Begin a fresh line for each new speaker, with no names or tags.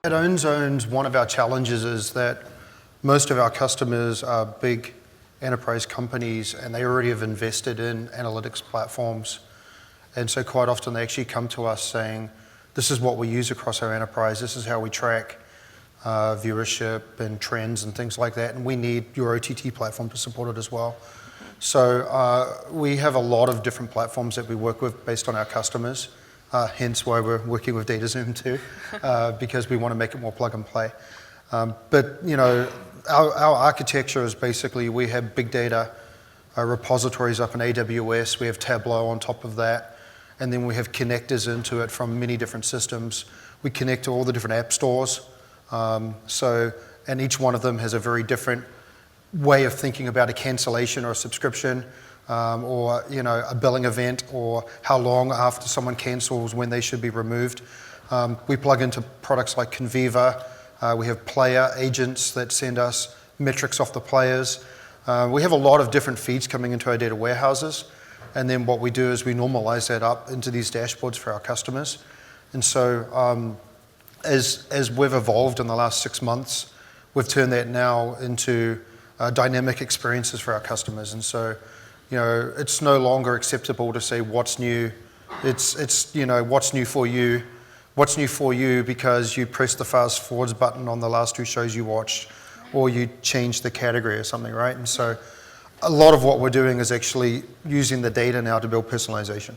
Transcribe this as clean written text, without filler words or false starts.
At Ownzones, one of our challenges is that most of our customers are big enterprise companies and they already have invested in analytics platforms. And so quite often they actually come to us saying, this is what we use across our enterprise, this is how we track viewership and trends and things like that, and we need your OTT platform to support it as well. So we have a lot of different platforms that we work with based on our customers, hence why we're working with DataZoom too, because we want to make it more plug and play. But you know, our architecture is basically we have big data repositories up in AWS, we have Tableau on top of that, and then we have connectors into it from many different systems. We connect to all the different app stores, and each one of them has a very different way of thinking about a cancellation or a subscription, or you know, a billing event, or how long after someone cancels when they should be removed. We plug into products like Conviva. We have player agents that send us metrics off the players. We have a lot of different feeds coming into our data warehouses, and then what we do is we normalize that up into these dashboards for our customers. And so as we've evolved in the last 6 months, we've turned that now into dynamic experiences for our customers. And so, you know, it's no longer acceptable to say what's new. It's you know, what's new for you. What's new for you because you pressed the fast forwards button on the last 2 shows you watched, or you changed the category or something, right? And so a lot of what we're doing is actually using the data now to build personalization.